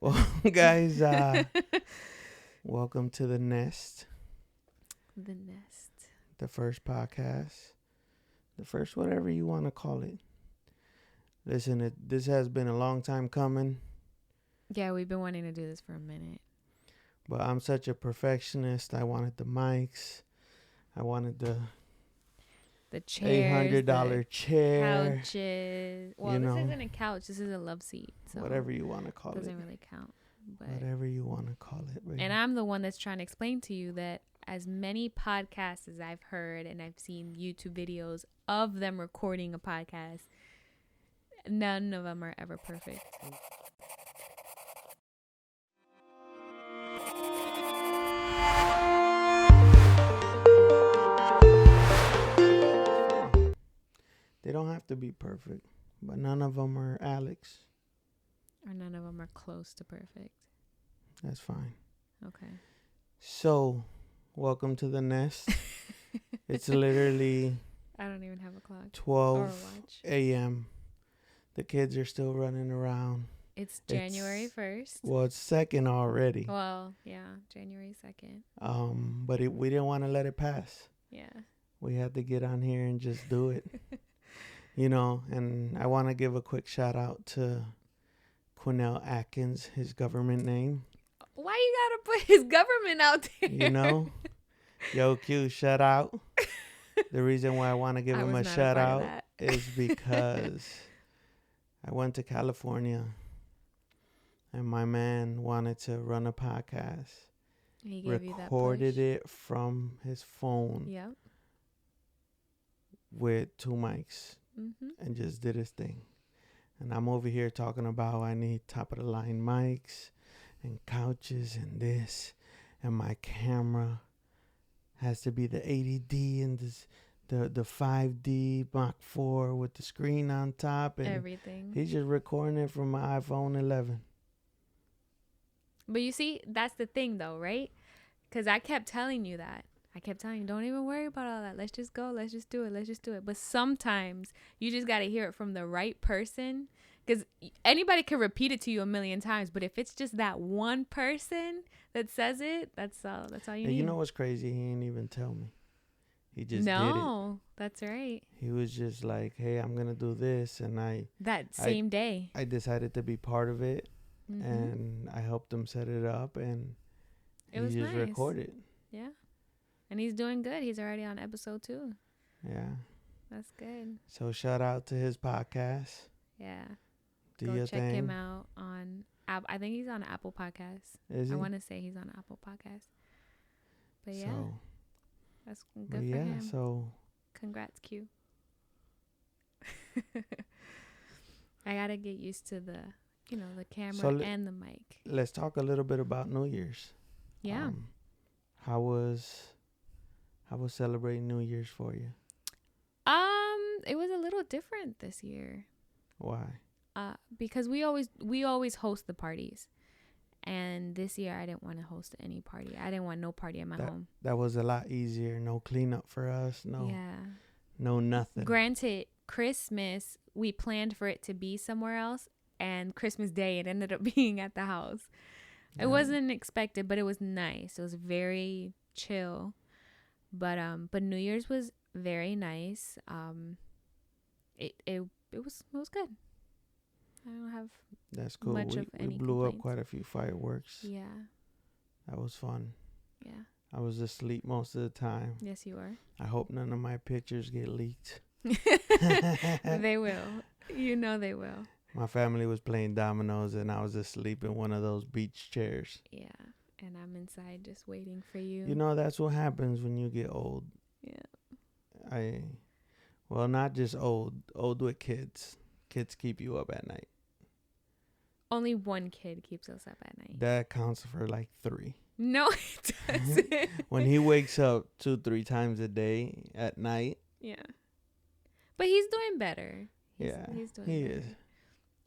Well, guys, welcome to the Nest, The Nest. the first podcast, the first whatever you want to call it. Listen, this has been a long time coming, Yeah, we've been wanting to do this for a minute. but I'm such a perfectionist. I wanted the mics, I wanted the chairs, $800 chair, couches. Well, you this know, isn't a couch. This is a love seat. So whatever you want to call it it. doesn't really count. But Whatever you want to call it. Baby. and I'm the one that's trying to explain to you that as many podcasts as I've heard and I've seen YouTube videos of them recording a podcast, none of them are ever perfect. They don't have to be perfect, but none of them are Alex. Or none of them are close to perfect. That's fine. Okay. So, welcome to the Nest. It's literally I don't even have a clock or a 12 watch. a.m. The kids are still running around. It's January 1st. Well, it's second already. Well, yeah, January 2nd. But we didn't want to let it pass. Yeah. We had to get on here and just do it. And I want to give a quick shout out to Quinnell Atkins, his government name. Why you gotta put his government out there? Yo, Q, shout out. The reason why I want to give him a shout out is because I went to California and my man wanted to run a podcast. He gave Recorded it from his phone. Yep. With 2 mics and just did his thing. And I'm over here talking about I need top of the line mics and couches and this, and my camera has to be the 80D and the 5D Mach 4 with the screen on top and everything. He's just recording it from my iPhone 11. But you see, that's the thing though, right? Because I kept telling you that. I kept telling you, don't even worry about all that. Let's just go. Let's just do it. Let's just do it. But sometimes you just got to hear it from the right person. Because anybody can repeat it to you a million times. But if it's just that one person that says it, that's all you need. You know what's crazy? He didn't even tell me. He just did it. No, that's right. He was just like, hey, I'm going to do this. And that same day. I decided to be part of it. And I helped him set it up. And it was just nice. Recorded. Yeah. And he's doing good. He's already on episode 2. Yeah. That's good. So shout out to his podcast. Yeah. Go check him out on I think he's on Apple Podcasts. Is he? I want to say he's on Apple Podcasts. But yeah. That's good for him. So congrats, Q. I got to get used to the camera and the mic. Let's talk a little bit about New Year's. Yeah. How was celebrating New Year's for you? It was a little different this year. Why? Because we always host the parties, and this year I didn't want to host any party. I didn't want no party at my home. That was a lot easier. No cleanup for us. No nothing. Granted, Christmas we planned for it to be somewhere else, and Christmas Day it ended up being at the house. Yeah. It wasn't expected, but it was nice. It was very chill. But New Year's was very nice. It was good. I don't have That's cool. Much of We any blew complaints. up quite a few fireworks. Yeah. That was fun. Yeah. I was asleep most of the time. Yes, you were. I hope none of my pictures get leaked. They will. You know they will. My family was playing dominoes and I was asleep in one of those beach chairs. Yeah. And I'm inside just waiting for you. That's what happens when you get old. Yeah. Well, not just old with kids. Kids keep you up at night. Only one kid keeps us up at night. That counts for like 3. No, it doesn't. When he wakes up 2-3 times a day at night. Yeah. But he's doing better. He's doing he better.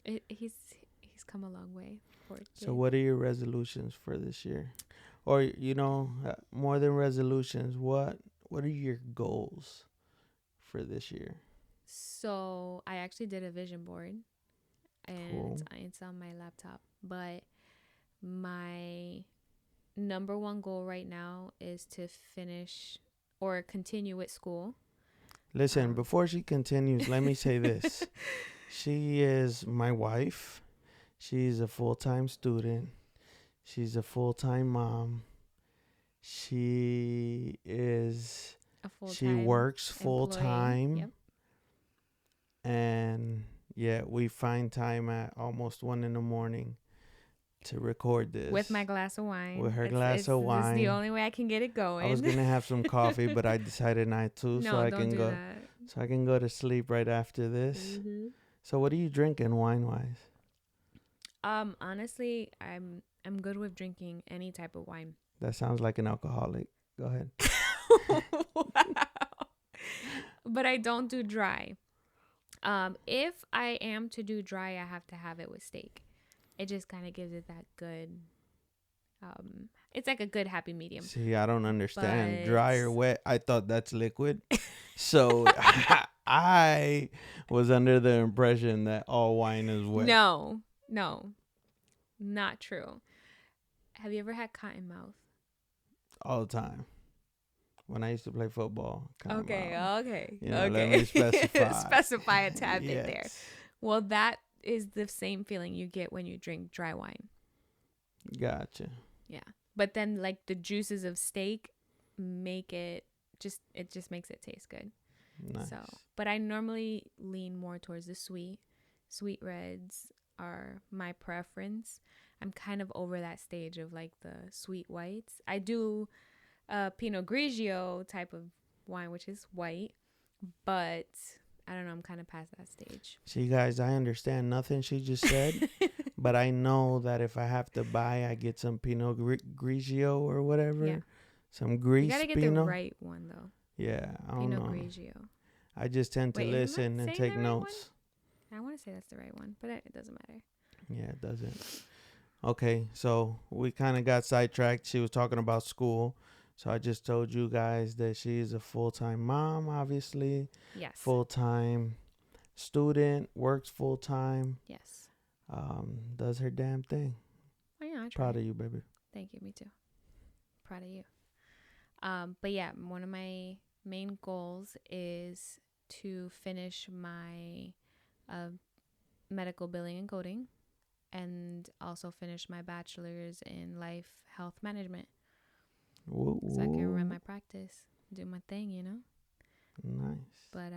is. He's come a long way. So what are your resolutions for this year? Or, more than resolutions, what are your goals for this year? So I actually did a vision board, and cool. it's on my laptop. But My number one goal right now is to finish or continue with school. Listen, before she continues, let me say this. She is my wife. She's a full-time student. She's a full-time mom. She is A full-time she works full employee. time. Yep. And yeah, we find time at almost 1 a.m. to record this. With my glass of wine. With her glass of wine. This is the only way I can get it going. I was gonna have some coffee, but I decided not to, No, so I don't can do go. that. So I can go to sleep right after this. Mm-hmm. So what are you drinking wine wise? Honestly, I'm good with drinking any type of wine. That sounds like an alcoholic. Go ahead. Wow. But I don't do dry. If I am to do dry, I have to have it with steak. It just kind of gives it that good. It's like a good happy medium. See, I don't understand. But Dry or wet? I thought that's liquid. So I was under the impression that all wine is wet. No, not true. Have you ever had cotton mouth? All the time. When I used to play football. Okay. You know, let me specify. Specify a tad bit Yes. there. Well, that is the same feeling you get when you drink dry wine. Gotcha. Yeah. But then like the juices of steak make it just makes it taste good. Nice. So, but I normally lean more towards the sweet. Sweet reds are my preference. I'm kind of over that stage of like the sweet whites. I do Pinot Grigio type of wine, which is white, but I don't know. I'm kind of past that stage. See, guys, I understand nothing she just said, but I know that if I have to buy, I get some Pinot Grigio or whatever. Yeah. Some Greece You gotta get Pinot. the right one though. Yeah, I don't Pinot know. Grigio. I just tend to Wait, am I listen and saying take the right notes. I want to say that's the right one, but it doesn't matter. Yeah, it doesn't. Okay, so we kind of got sidetracked. She was talking about school. So I just told you guys that she's a full-time mom, obviously. Yes. Full-time student, works full-time. Yes. Does her damn thing. Oh, yeah, I Proud tried. of you, baby. Thank you. Me too. Proud of you. But yeah, one of my main goals is to finish my medical billing and coding, and also finish my bachelor's in life health management. Woo, So I can run woo. my practice, do my thing, you know. Nice. But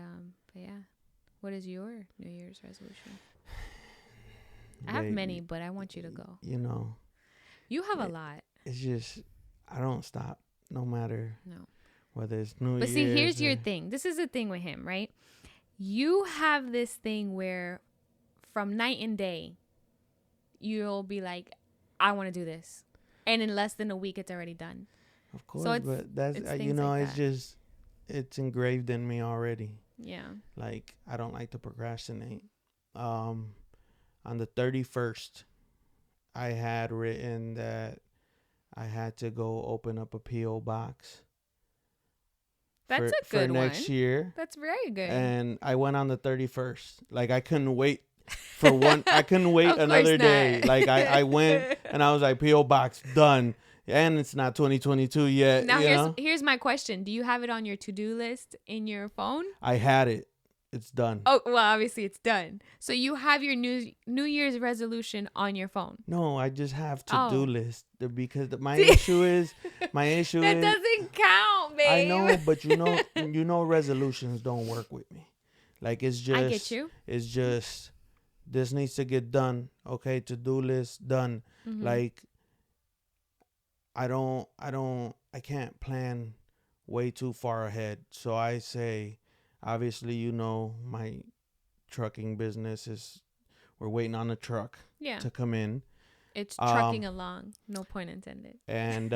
yeah, what is your New Year's resolution? I have Baby, many, but I want you to go. You know, You have a lot. it's just, I don't stop, no matter No. whether it's New Year's. But see, here's your or- thing. This is the thing with him, right? You have this thing where from night and day, you'll be like, I want to do this. And in less than a week, it's already done. Of course, it's- but that's, it's you things know, like it's that. just, it's engraved in me already. Yeah. Like, I don't like to procrastinate. On the 31st, I had written that I had to go open up a P.O. box. That's a for good next one. year. That's very good. And I went on the 31st. Like, I couldn't wait for one. I couldn't wait Of course another day. not. Like, I went and I was like, P.O. box done. And it's not 2022 yet. Now, you know? here's my question. Do you have it on your to-do list in your phone? I had it. It's done. Oh, well, obviously it's done. So you have your New Year's resolution on your phone. No, I just have to-do Oh. list because my issue is That doesn't count, babe. I know, but you know resolutions don't work with me. Like, it's just I get you. It's just this needs to get done. Okay, to-do list done. Mhm. Like, I can't plan way too far ahead. So I say, obviously, you know, my trucking business is, we're waiting on the truck Yeah. to come in. It's trucking along. No point intended. And,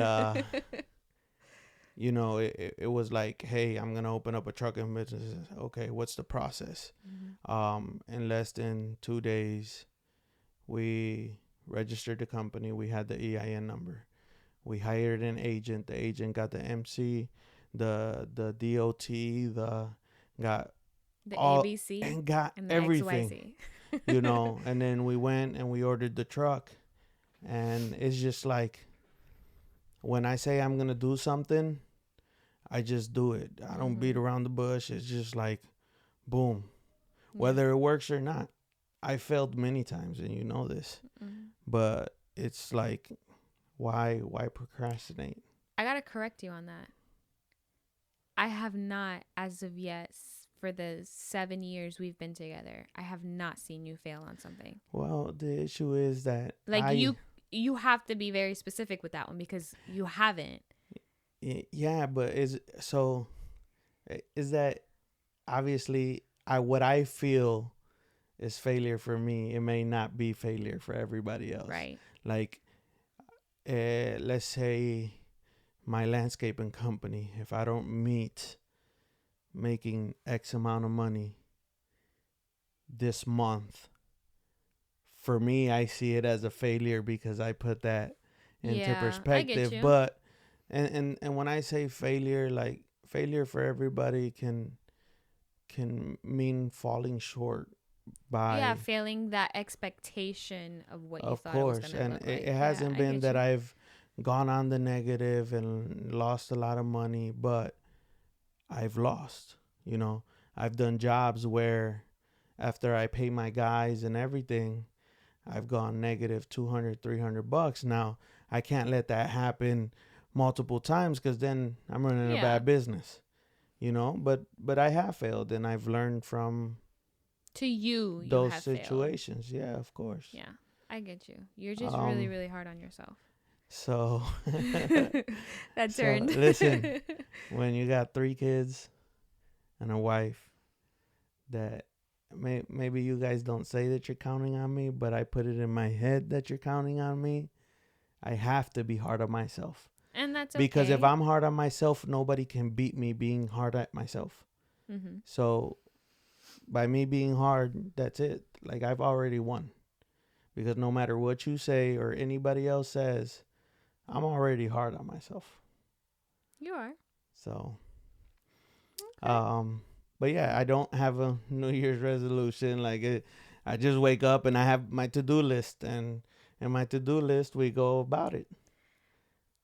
you know, it was like, hey, I'm going to open up a trucking business. Okay, what's the process? In less than 2 days, we registered the company. We had the EIN number. We hired an agent. The agent got the MC, the DOT, got The all, ABC and got and the everything. XYZ. You know, and then we went and we ordered the truck. And it's just like when I say I'm gonna do something, I just do it. I don't beat around the bush. It's just like, boom, whether it works or not. I failed many times, and you know this. But it's like, why procrastinate? I gotta correct you on that. I have not, as of yet, for the 7 years we've been together, I have not seen you fail on something. Well, the issue is that like you have to be very specific with that one because you haven't. Yeah, but is that obviously what I feel is failure for me. It may not be failure for everybody else. Right. Like, let's say my landscaping company, if I don't meet making X amount of money this month, for me, I see it as a failure because I put that into perspective. I get you. But and when I say failure, like failure for everybody can mean falling short by failing that expectation of what you thought course. it was going to And look like. it hasn't been that I've gone on the negative and lost a lot of money, but I've lost. You know, I've done jobs where after I pay my guys and everything, I've gone negative $200-$300. Now I can't let that happen multiple times because then I'm running a bad business, you know. But I have failed, and I've learned from those situations. Failed. Yeah, of course. Yeah, I get you. You're just really, really hard on yourself. So that turned. Listen, when you got 3 kids and a wife, that maybe you guys don't say that you're counting on me, but I put it in my head that you're counting on me. I have to be hard on myself. And that's okay. Because if I'm hard on myself, nobody can beat me being hard at myself. So by me being hard, that's it. Like, I've already won. Because no matter what you say or anybody else says, I'm already hard on myself. You are. So, but yeah, I don't have a New Year's resolution. Like, I just wake up and I have my to-do list, and in my to-do list, we go about it.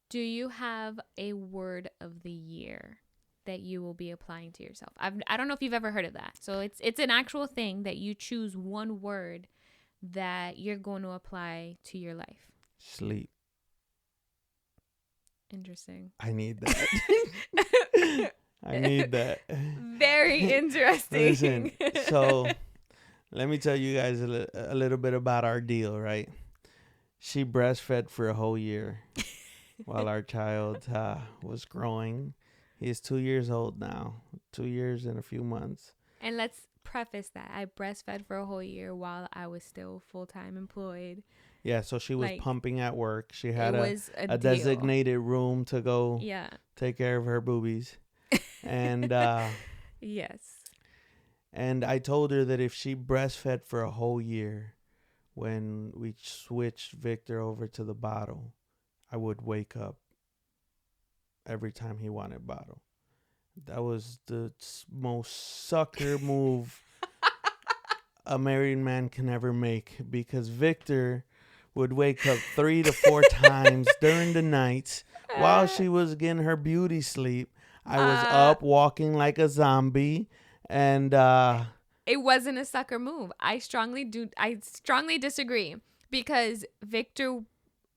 Do you have a word of the year that you will be applying to yourself? I don't know if you've ever heard of that. So it's an actual thing that you choose one word that you're going to apply to your life. Sleep. Interesting. I need that. I need that. Very interesting. Listen, so let me tell you guys a little bit about our deal, right? She breastfed for a whole year while our child was growing. He is 2 years old now, 2 years and a few months. And let's preface that. I breastfed for a whole year while I was still full-time employed. Yeah, so she was pumping at work. She had a designated room to go take care of her boobies. And yes. And I told her that if she breastfed for a whole year, when we switched Victor over to the bottle, I would wake up every time he wanted bottle. That was the most sucker move a married man can ever make, because Victor would wake up 3 to 4 times during the nights while she was getting her beauty sleep. I was up walking like a zombie, and it wasn't a sucker move. I strongly disagree, because Victor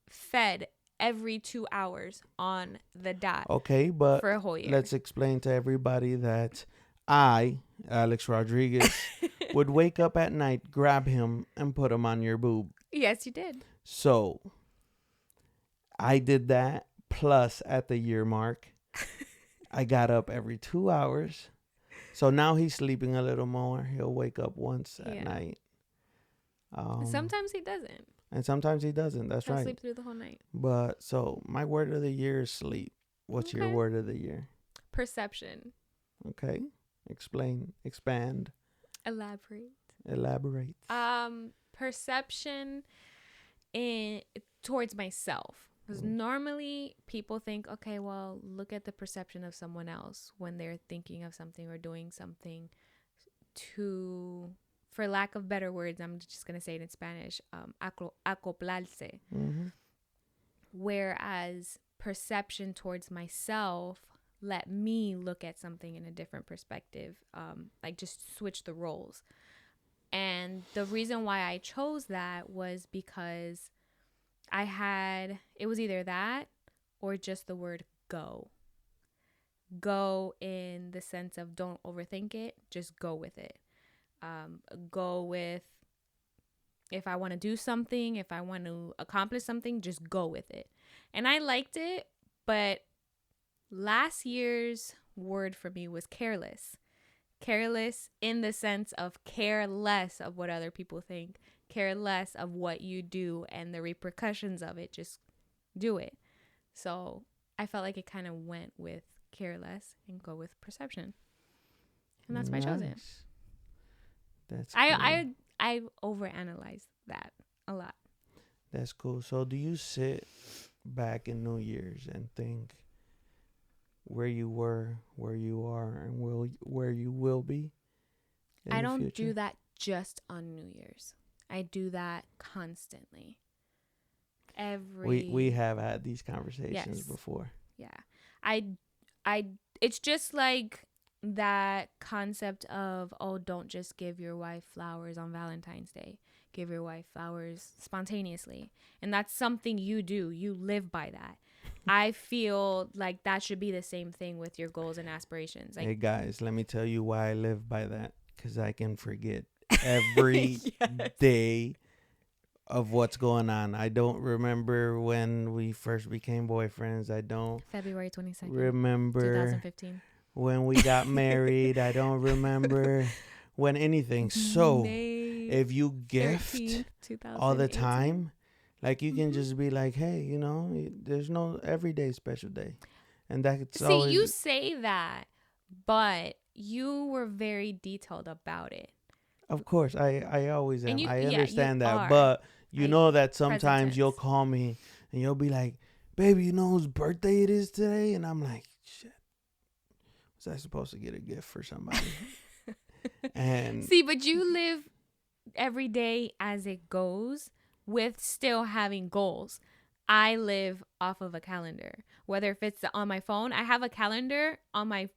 fed every 2 hours on the dot. Okay, but for a whole year. Let's explain to everybody that I, Alex Rodriguez, would wake up at night, grab him, and put him on your boob. Yes, you did. So I did that. Plus, at the year mark, I got up every 2 hours. So now he's sleeping a little more. He'll wake up once at night. Sometimes he doesn't. And sometimes he doesn't. That's He'll right. sleep through the whole night. But so my word of the year is sleep. What's your word of the year? Perception. Okay. Explain. Expand. Elaborate. Perception towards myself. Because normally people think, okay, well, look at the perception of someone else when they're thinking of something or doing something for for lack of better words, I'm just going to say it in Spanish, acoplarse. Mm-hmm. Whereas perception towards myself let me look at something in a different perspective, like just switch the roles. And the reason why I chose that was because it was either that or just the word go. Go in the sense of don't overthink it, just go with it. Go with, if I want to do something, if I want to accomplish something, just go with it. And I liked it, but last year's word for me was careless. Careless in the sense of care less of what other people think, care less of what you do and the repercussions of it. Just do it. So I felt like it kind of went with care less and go with perception. And that's why I chose it. That's cool. I overanalyzed that a lot. That's cool. So do you sit back in New Year's and think where you were, where you are, and where you will be in I the don't future? do that just on New Year's. I do that constantly. We have had these conversations before. Yeah. I it's just like that concept of, oh, don't just give your wife flowers on Valentine's Day. Give your wife flowers spontaneously. And that's something you do. You live by that. I feel like that should be the same thing with your goals and aspirations. Like, hey guys, let me tell you why I live by that. Because I can forget every day of what's going on. I don't remember when we first became boyfriends. I don't February 22nd, remember 2015. when we got married. I don't remember when anything. So if you gift 13th, all the 2018. time, like you can just be like, hey, you know, there's no everyday special day. And that's See, always... you say that, but you were very detailed about it. Of course, I always am. And I understand that. are. But you know that sometimes Present you'll tense. call me and you'll be like, baby, you know whose birthday it is today? And I'm like, shit, was I supposed to get a gift for somebody? And see, but you live every day as it goes with still having goals. I live off of a calendar. Whether if it's on my phone, I have a calendar on my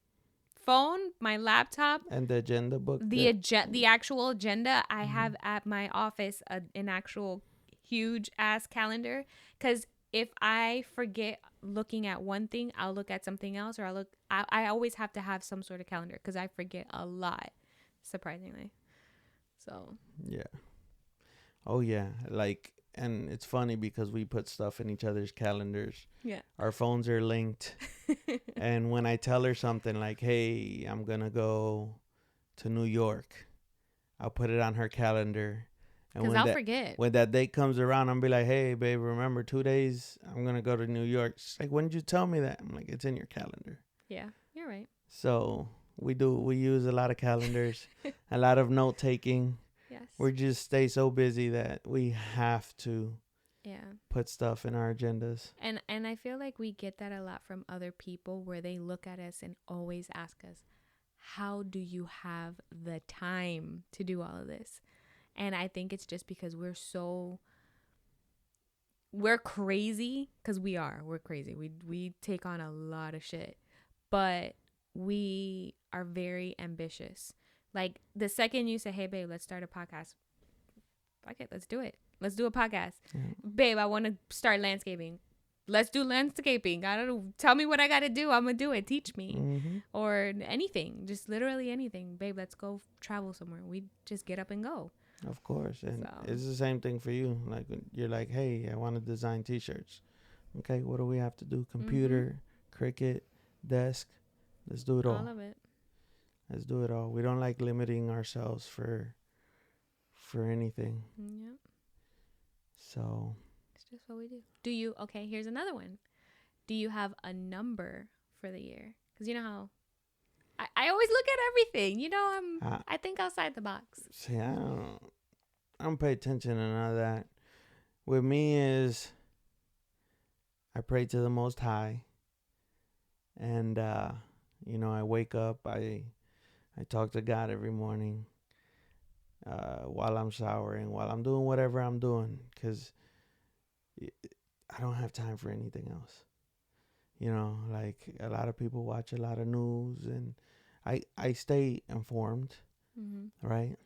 phone, my laptop, and the agenda book, the actual agenda. I have at my office an actual huge ass calendar, because if I forget looking at one thing, I'll look at something else, or I always have to have some sort of calendar because I forget a lot, surprisingly. So yeah. Oh yeah, like, and it's funny because we put stuff in each other's calendars. Yeah. Our phones are linked. And when I tell her something like, hey, I'm going to go to New York, I'll put it on her calendar. Because I'll forget. When that date comes around, I'll be like, hey, babe, remember 2 days? I'm going to go to New York. She's like, when did you tell me that? I'm like, it's in your calendar. Yeah, you're right. So we use a lot of calendars, a lot of note taking. Yes. We just stay so busy that we have to Yeah. put stuff in our agendas. And I feel like we get that a lot from other people, where they look at us and always ask us, how do you have the time to do all of this? And I think it's just because we're crazy, because we're crazy. We take on a lot of shit, but we are very ambitious. Like, the second you say, hey babe, let's start a podcast, okay, let's do it. Let's do a podcast. Yeah. Babe, I want to start landscaping. Let's do landscaping. I don't know. Tell me what I got to do. I'm going to do it. Teach me. Mm-hmm. Or anything. Just literally anything. Babe, let's go travel somewhere. We just get up and go. Of course. And it's the same thing for you. Like, you're like, hey, I want to design t-shirts. Okay, what do we have to do? Computer, Cricut, desk. Let's do it all. All of it. Let's do it all. We don't like limiting ourselves for anything. Yep. So it's just what we do. Okay, here's another one. Do you have a number for the year? Because you know how I always look at everything. You know, I think outside the box. See, I don't pay attention to none of that. With me is, I pray to the Most High. And, I wake up, I talk to God every morning. while I'm showering, while I'm doing whatever I'm doing, because I don't have time for anything else. Like a lot of people watch a lot of news, and I stay informed, right?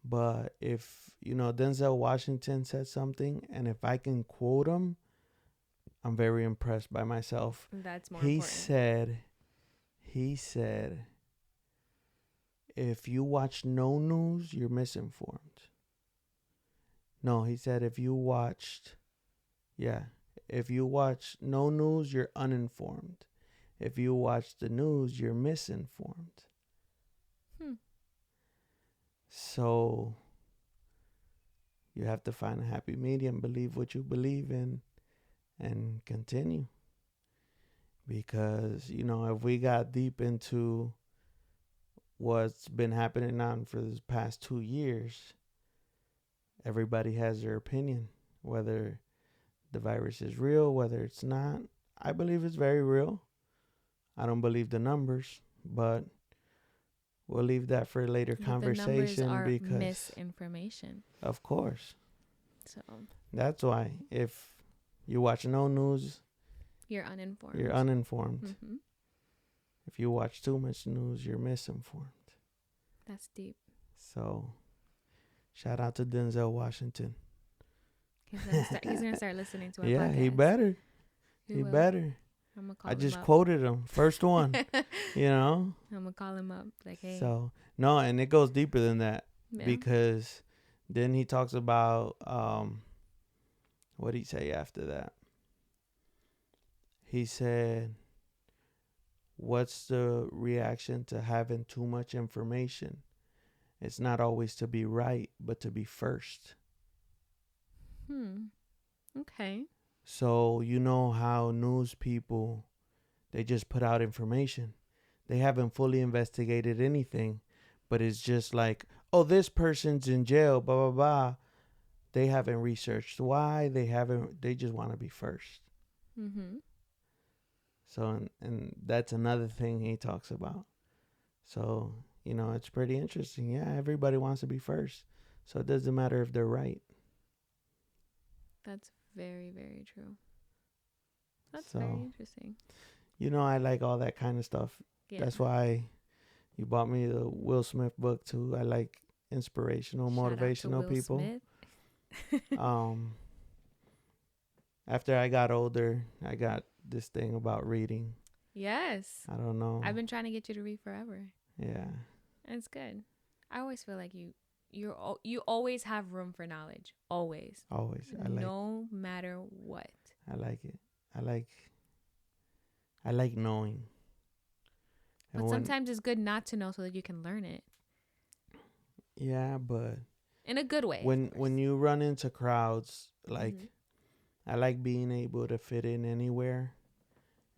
But if, Denzel Washington said something, and if I can quote him, I'm very impressed by myself. That's more He important. said, if you watch no news, you're misinformed. No, he said, if you watch no news, you're uninformed. If you watch the news, you're misinformed. So you have to find a happy medium, believe what you believe in, and continue. Because, if we got deep into what's been happening on for this past 2 years, everybody has their opinion, whether the virus is real, whether it's not. I believe it's very real. I don't believe the numbers, but we'll leave that for a later conversation. The numbers are because misinformation. Of course. So that's why if you watch no news, you're uninformed. Mm-hmm. If you watch too much news, you're misinformed. That's deep. So shout out to Denzel Washington. He's gonna start listening to our podcast. Yeah, he better. He better. I'm gonna call I him just up. quoted him. First one. I'm gonna call him up. Like, hey. So, no, and it goes deeper than that. Yeah. Because then he talks about, what did he say after that? He said, what's the reaction to having too much information? It's not always to be right, but to be first. Okay. So, you know how news people, they just put out information. They haven't fully investigated anything, but it's just like, oh, this person's in jail, blah, blah, blah. They haven't researched why. They just want to be first. So, and that's another thing he talks about. So, it's pretty interesting. Yeah, everybody wants to be first. So it doesn't matter if they're right. That's very, very true. That's very interesting. I like all that kind of stuff. Yeah. That's why you bought me the Will Smith book too. I like inspirational, motivational people. After I got older, I got this thing about reading. Yes. I don't know. I've been trying to get you to read forever. Yeah. It's good. I always feel like you always have room for knowledge. Always. Always. No matter what. I like it. I like knowing. But sometimes it's good not to know so that you can learn it. Yeah, but in a good way. When you run into crowds, like I like being able to fit in anywhere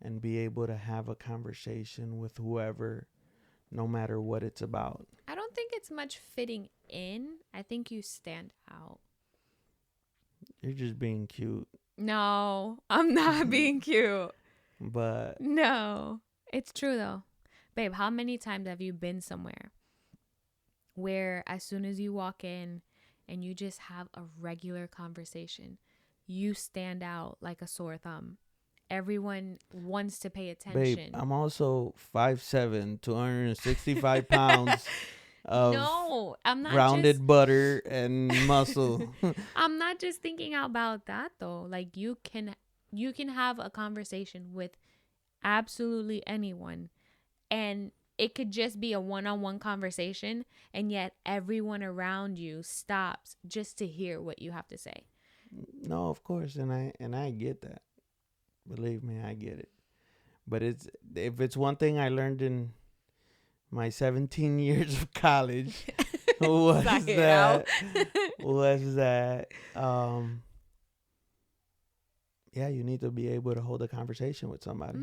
and be able to have a conversation with whoever, no matter what it's about. I don't think it's much fitting in. I think you stand out. You're just being cute. No, I'm not being cute. But no, it's true though. Babe, how many times have you been somewhere where as soon as you walk in and you just have a regular conversation, you stand out like a sore thumb? Everyone wants to pay attention. Babe, I'm also 5'7", 265 pounds of I'm not rounded butter and muscle. I'm not just thinking about that though. Like you can have a conversation with absolutely anyone, and it could just be a one-on-one conversation, and yet everyone around you stops just to hear what you have to say. No, of course, and I get that. Believe me, I get it. But if it's one thing I learned in my 17 years of college was that yeah, you need to be able to hold a conversation with somebody.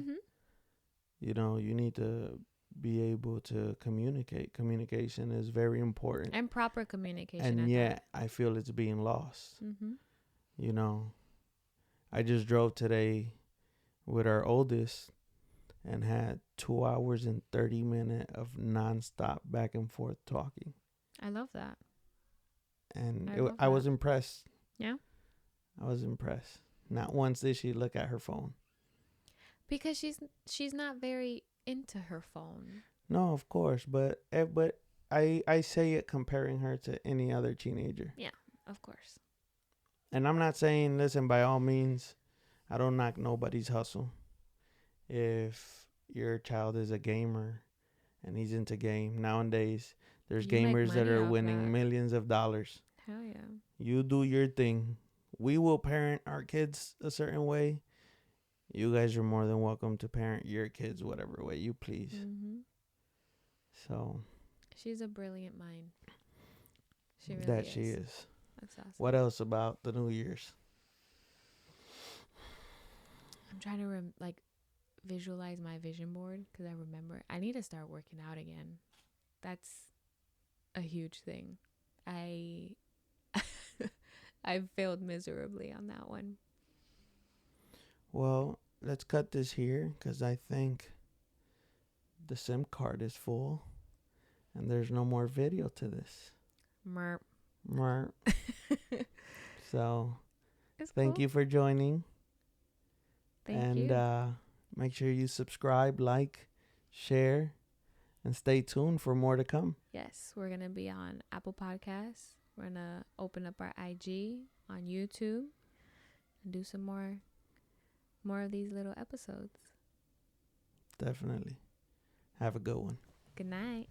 You need to be able to communicate. Communication is very important. And proper communication. And yet, I feel it's being lost. I just drove today with our oldest and had 2 hours and 30 minutes of nonstop back and forth talking. I love that. And I love I was that. impressed. Yeah. I was impressed. Not once did she look at her phone. Because she's not very into her phone. No, of course, but I say it comparing her to any other teenager. Yeah, of course. And I'm not saying, listen, by all means, I don't knock nobody's hustle. If your child is a gamer and he's into game nowadays, there's You make gamers that money are off winning that. millions of dollars. Hell yeah. You do your thing. We will parent our kids a certain way. You guys are more than welcome to parent your kids whatever way you please. Mm-hmm. So She's a brilliant mind. She really that is. she is. That's awesome. What else about the New Year's? I'm trying to visualize my vision board because I remember I need to start working out again. That's a huge thing. I failed miserably on that one. Well, let's cut this here because I think the SIM card is full and there's no more video to this. Merp. So It's thank cool. you for joining. Thank you. And make sure you subscribe, like, share, and stay tuned for more to come. Yes, we're going to be on Apple Podcasts. We're going to open up our IG on YouTube and do some more of these little episodes. Definitely. Have a good one. Good night.